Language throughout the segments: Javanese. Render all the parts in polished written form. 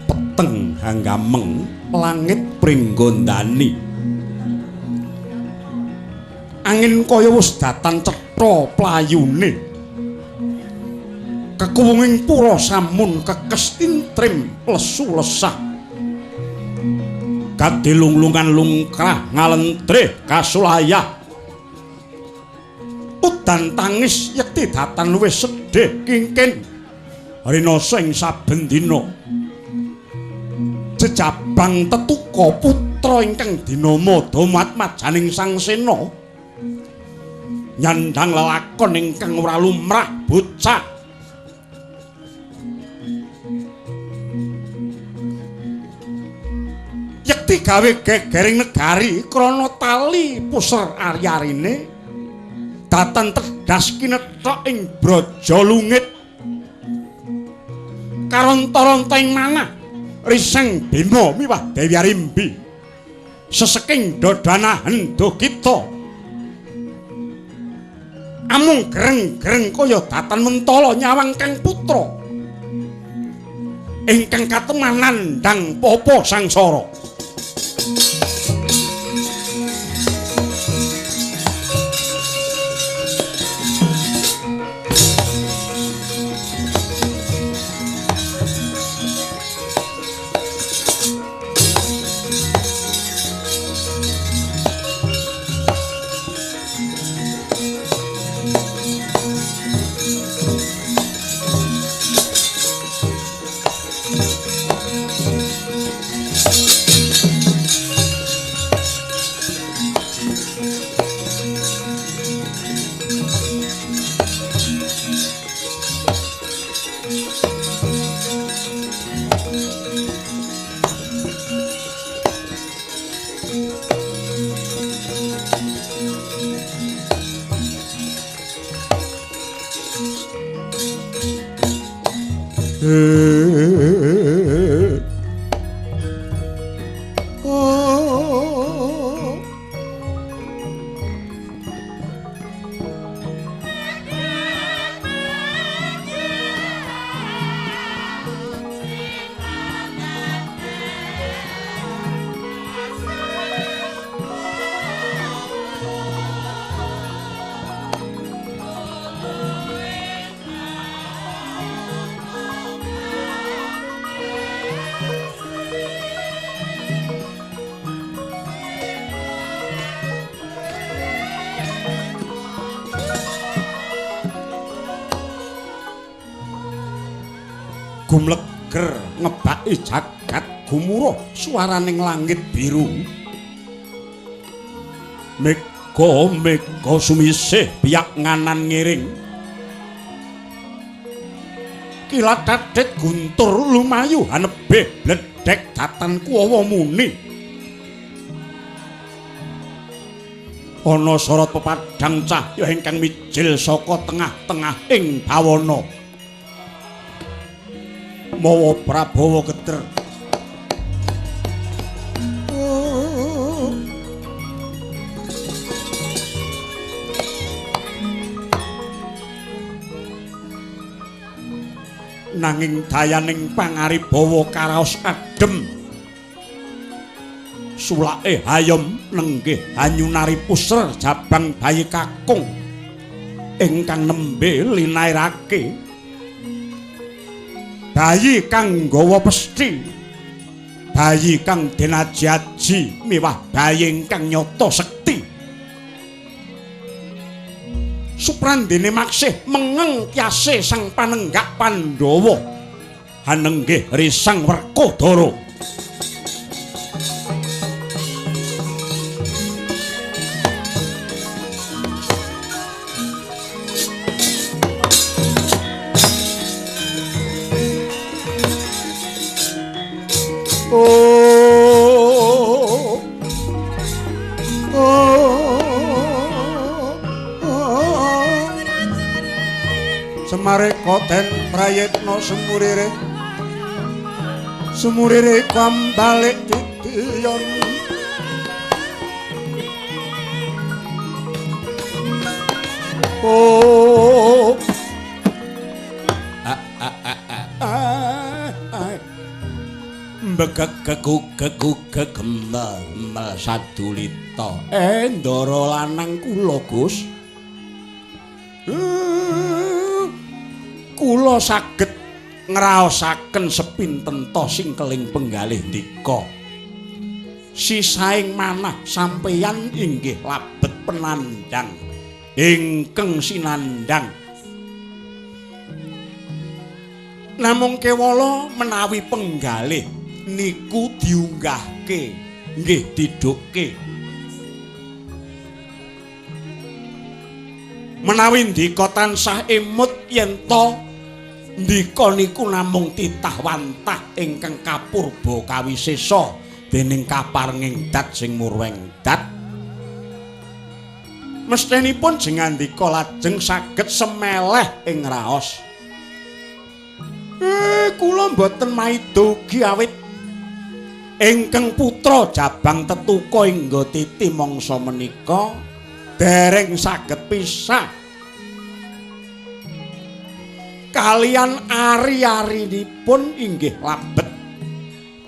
Peteng hanggameng langit pringgondani. Angin kaya wis datang cetha playune. Kekuwunging pura samun kekes tintrim lesu lesah. Kadilunglungan lungkrah ngalentrih kasulayah. Udan tangis yekti datan wis sedih kingkin. Rina sing saben dina jejabang tetuka putra ingkang dinama Damatmajaning Sang Sena. Nyandang lelakon ingkang ora lumrah bocah. Yekti gawe gegering negari krana tali puser ari-arine datan terdas kinethok ing Brajalungit. Karonta-ronta ing manah riseng Bima miwah Dewi Arimbi seseking dodanahen Dogita. Amung greng-greng kaya datan mentala nyawang kang putra ingkang katemanan ndang papa sangsara. Gumleger ngebaki jagat gumuruh swaraning langit biru. Mega sumisih biak nganan ngiring. Kilat dadit guntur lumayu hanebeh bledhek datan kuwawa muni. Ana sorot pepadhang cahya ingkang mijil saka tengah-tengah ing bawana. Mawa Prabawa Geder. Nanging dayaning pangaribawa karaos adem. Sulake hayom nenggih hanyunari puser jabang bayi kakung ingkang nembe linairake. Bayi kang nggawa pesthi, bayi kang dinaji-aji miwah bayi ingkang nyata sekti. Suprandene maksih mengeng kyase sang panenggak Pandhawa hanenggih risang Werkodara. Semare koten prayitna sumurire kambalik titiyon. Mbegegegugegugegemmel sadulita Ndara lanang kula Gus kula saged ngraosaken sepinten to singkeling penggalih ndika sisaing manah sampeyan inggih labet penandang ingkang sinandang namung kewala menawi penggalih niku diunggahke nggih didhukke menawi ndika tansah emut yen to ndika niku namung titah wantah ingkang kapurba kawisesa dening kaparenging dat sing murweng dat mesthenipun jengandika lajeng saged semeleh ing raos kula mboten maida ugi awit ingkang putra Jabang Tetuka ingga titi mangsa menika dereng saged pisah kalian ari-arinipun inggih labet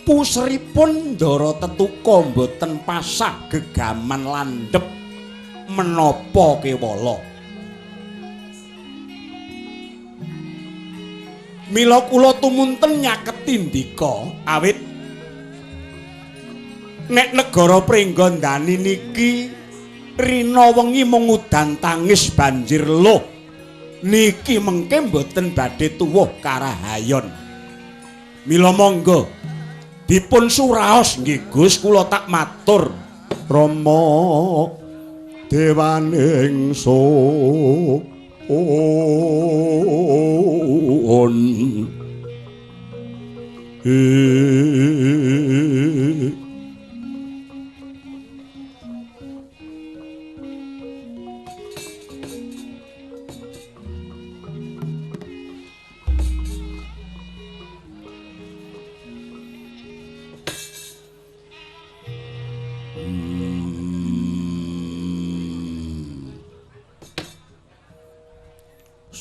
puseripun Ndara Tetuka mboten pasah gegaman landhep menapa kewala mila kula tumunten nyaketi ndika awit nek negara Pringgondani niki rina wengi mung udan tangis banjir loh niki mengke mboten badhe tuwuh karahayon mila monggo dipun suraos nggih Gus kula tak matur Rama dewaning sun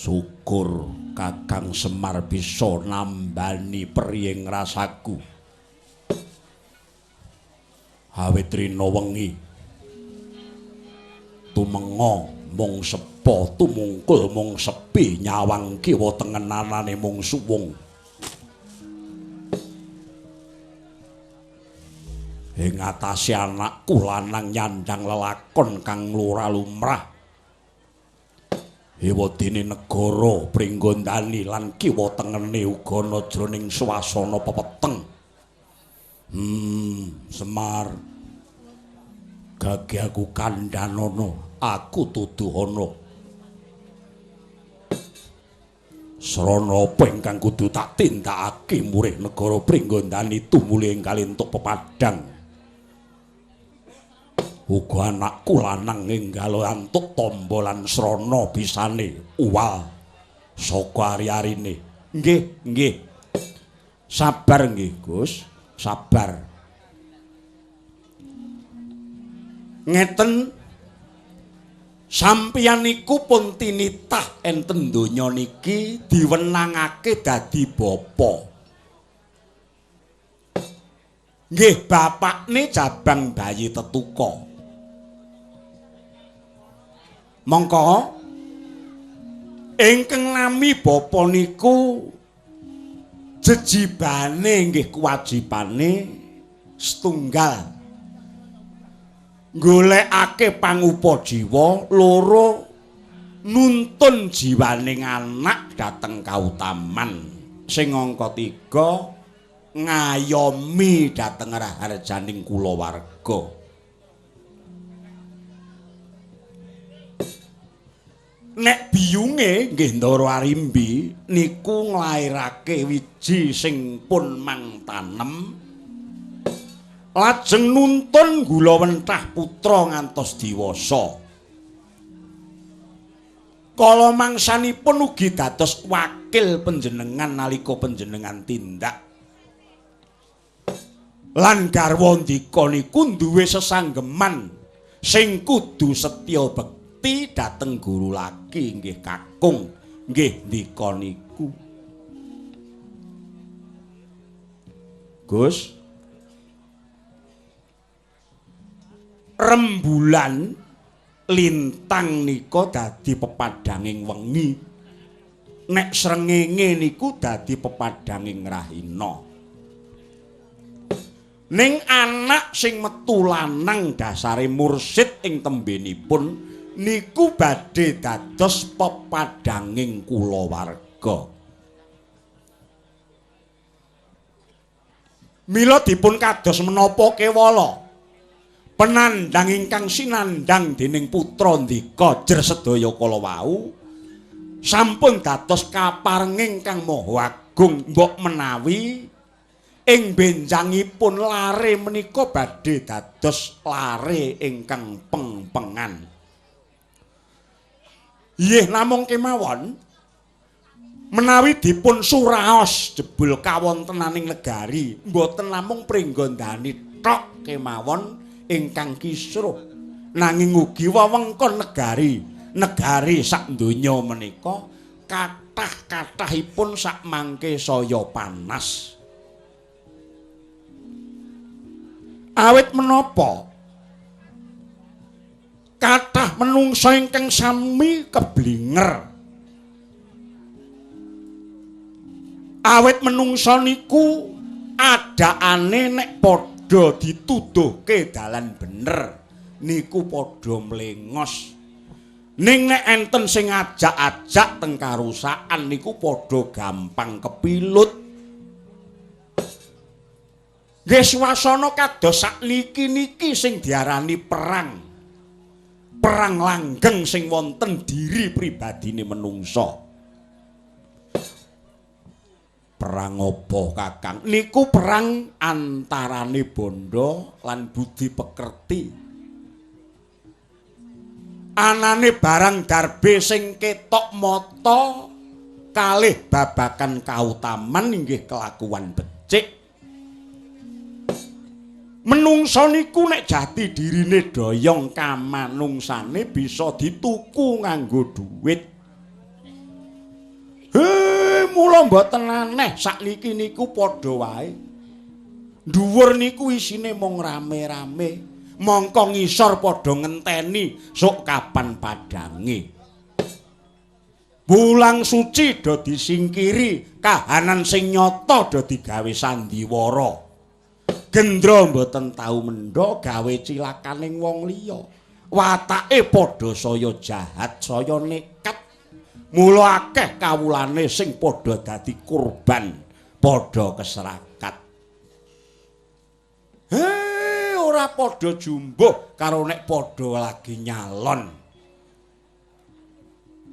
syukur Kakang Semar bisa nambani priying rasaku awit rina wengi tumenga mung sepa tumungkul mung sepi nyawang kiwa tengenanane mung suwung ing atase anakku lanang nyandang lelakon kang lurah lumrah ewadene negara Pringgondani lan kiwa tengene uga ana jroning swasana pepeteng. Semar gage aku kandhanono, aku tuduhana. Srana apa ingkang kudu tak tindakake murih negara Pringgondani tumuli ing kalintuk pepadang. Uga anakku lanang enggal antuk tamba lan srana bisane uwal saka ari-arine. Nggih, nggih. Sabar nggih, Gus. Sabar. Ngeten sampeyan niku pun tinitah enten donya niki diwenangake dadi bapa. Nggih, bapakne Jabang Bayi Tetuka. Mongko ingkang nami bapa niku jejibane nggih kewajibane setunggal golekake pangupa jiwa, loro nuntun jiwaning anak dhateng kautaman, sing angka 3 ngayomi dhateng raharjaning kulawarga. Nek biyunge nggih Ndara Arimbi niku nglairake wiji sing pun mangtanem lajeng nuntun Gulawentah putra ngantos diwasa. Kala mangsanipun ugi dados wakil panjenengan nalika panjenengan tindak. Lan garwa ndika niku duwe sesanggeman sing kudu setya bekti dhateng guru laki nggih kakung nggih ndika niku Gus, rembulan lintang nika dadi pepadhanging wengi. Nek srengenge niku dadi pepadhanging rahina. Ning anak sing metu lanang dasare mursid ing tembenipun niku badhe dados pepadhanging kulawarga. Mila dipun kados menapa kewala penandang ingkang sinandang dening putra ndika jer sedaya kala wau sampun dados kaparenging kang maha agung mbok menawi ing benjangipun lare menika badhe dados lare ingkang peng-pengan. Nggih namung kemawon menawi dipun suraos jebul kawontenaning negari mboten namung pringgondani tok kemawon ingkang kisruh nanging ugi wewengkon negari sak donya menika kathah-kathahipun sak mangke saya panas. Awit menapa kathah menungsa ingkang sami keblinger. Awit menungsa niku adakane nek padha dituduhke dalan bener niku padha mlengos. Ning nek enten sing ajak-ajak teng karusakan niku padha gampang kepilut. Nggih swasana kados sakniki niki sing diarani perang. Perang langgeng sing wonten diri pribadine menungsa. Perang apa Kakang? Niku perang antarane bondo lan budi pekerti. Anane barang darbe sing ketok mata kalih babakan kautaman inggih kelakuan becik. Menungsa niku nek jati dirine doyong kamanungsane bisa dituku nganggo dhuwit. Mula mboten aneh sakniki niku padha wae. Dhuwur niku isine mung rame-rame, mongko ngisor padha ngenteni sok kapan padange. Bulang suci do disingkiri, kahanan sing nyata do digawe sandiwara. Gendra mboten tau mendha gawe cilakaning wong liya. Watake padha saya jahat, saya nekat. Mula akeh kawulane sing padha dadi kurban, padha keserakat. Ora padha jumbuh karo nek padha lagi nyalon.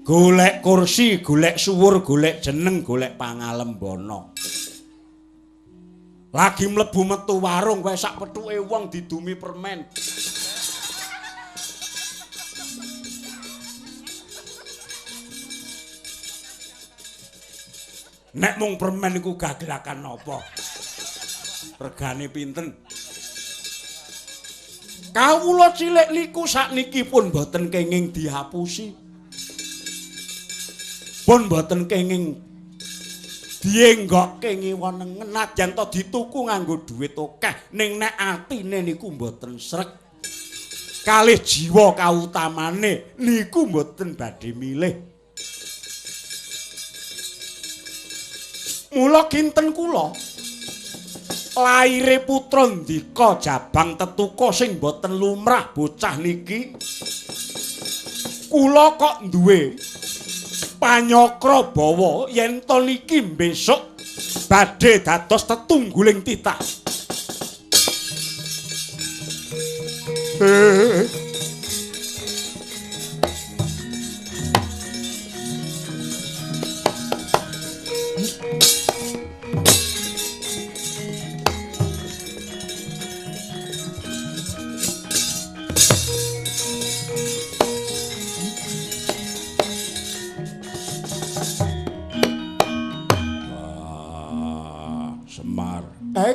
Golek kursi, golek suwur, golek jeneng, golek pangalembana. Lagi mlebu metu warung wae sak pethuke wong didumi permen. Nek mung permen iku gaglakan napa? Regane pinten? Kawula cilik niku sakniki pun boten kenging dihapusi. Pun boten kenging dienggokke ngiwonengen najan to dituku nganggo dhuwit akeh ning nek atine niku mboten srek. Kalih jiwa kautamane niku mboten badhe milih. Mula kinten kula laire putra ndika jabang tetuka sing boten lumrah bocah niki. Kula kok duwe panyakra bawa yen to niki besok badhe dados tetungguling titah.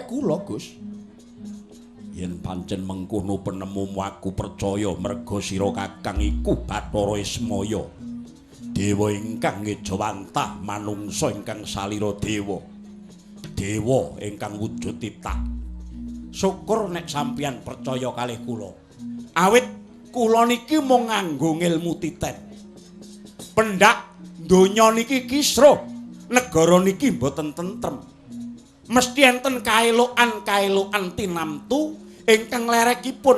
Kula Gus. Yen pancen mengkono penemumu aku percaya merga sira Kakang iku Bathara Ismaya. Dewa ingkang ngejawantah manungsa ingkang salira dewa. dewa ingkang wujud titah. Syukur nek sampeyan percaya kalih kula. Awit kula niki mung nganggo ngilmu titen. Pendak donya niki kisruh, negara niki mboten tentrem. Mesti enten kaelokan tinamtu ingkang lerekipun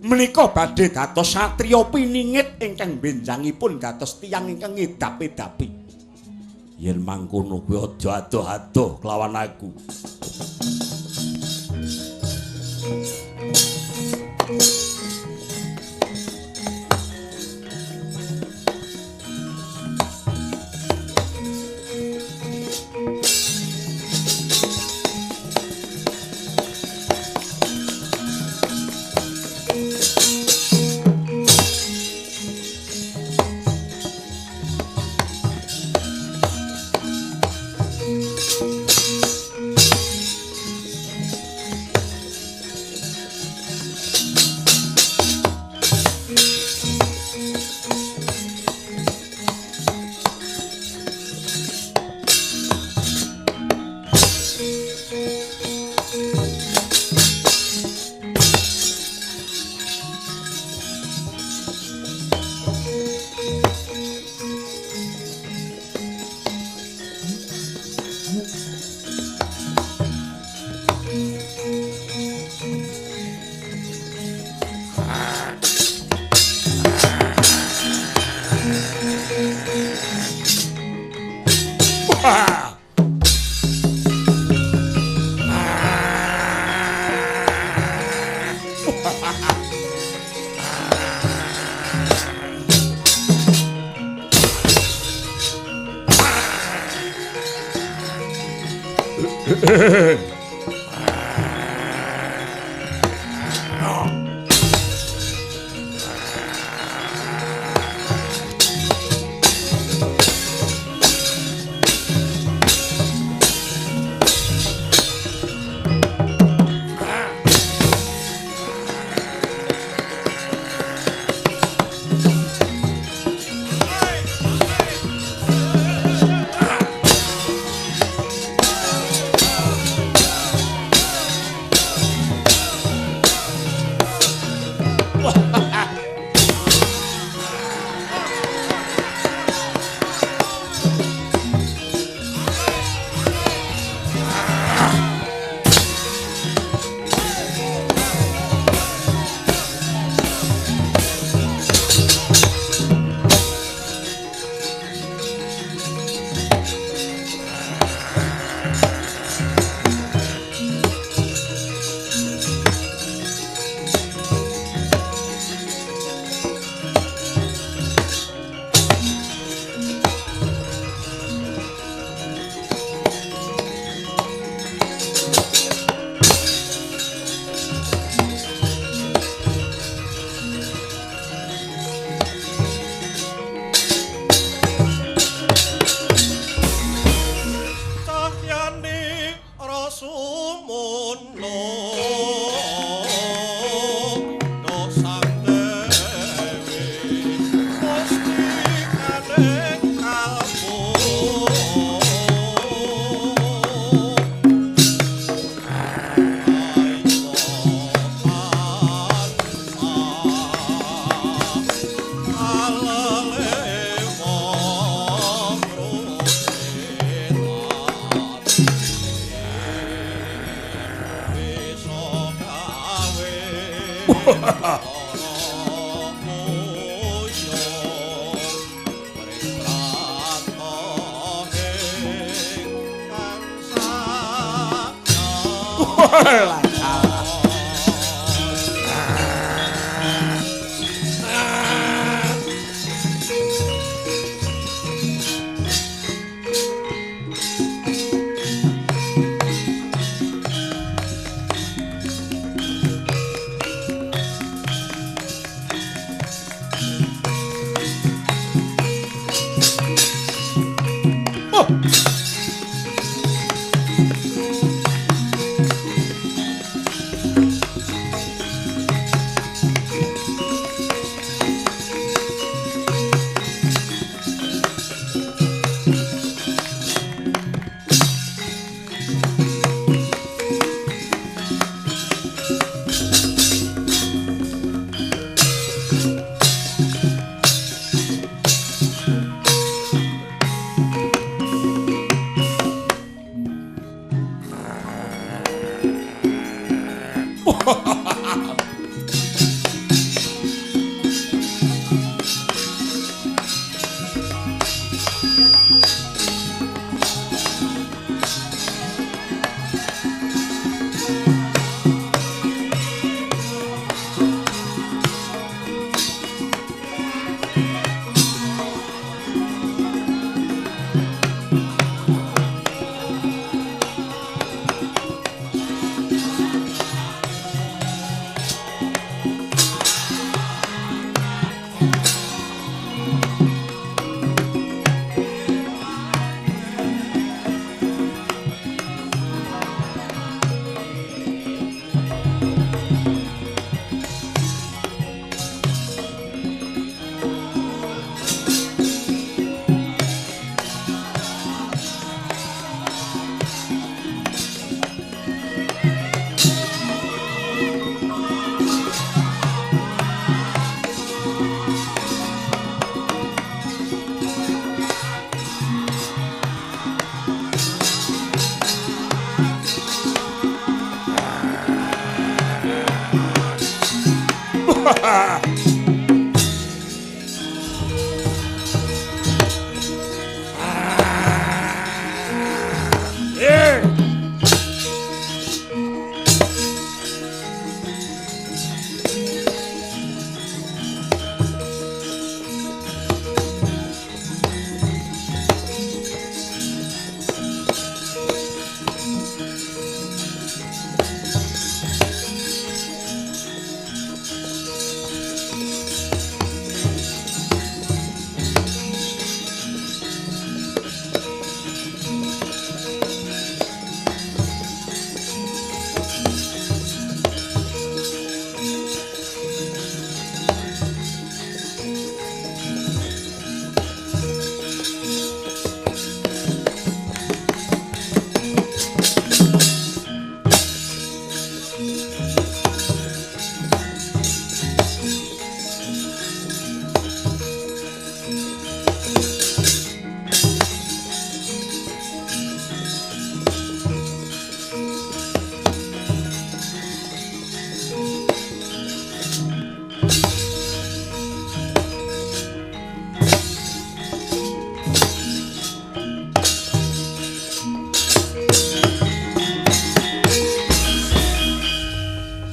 menika badhe dados satriya piningit ingkang benjangipun dados tiyang ingkang ngedap-edapi. Yen mangkono kuwi aja adoh-adoh kelawan aku.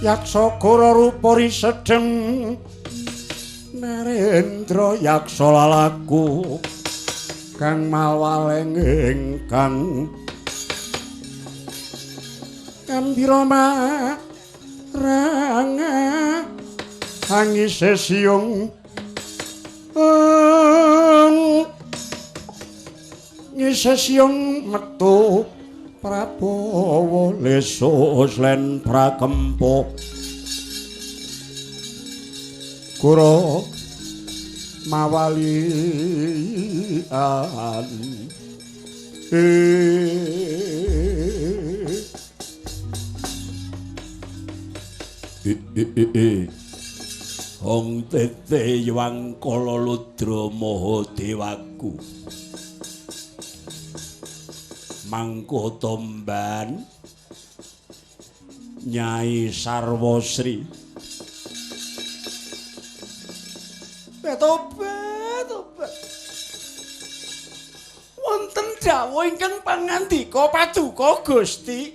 Yaksa Gora rupa risedeng Narendra yaksa lalaku kang mawaleng ingkang gambira maranga angise siung ngise siung metu Prabowo lesus len prakempo Gora mawalian Hong tete yuang kala ludra maha dewaku Mangko Tomban Nyai Sarwasri tobat wonten dawuh ingkang pangandika paduka Gusti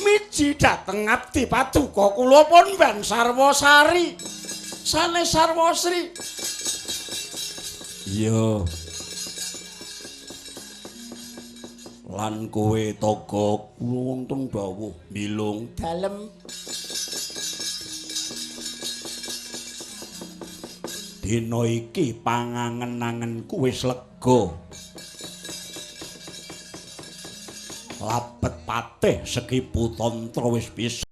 miji dhateng abdi paduka kula pun Mbah Sarwasari sanes Sarwasri iya lan kowe toga wonten dawuh bilung dalem dina iki pangangen-angenku wis lega labet patih Sekipu Tantra wis bisa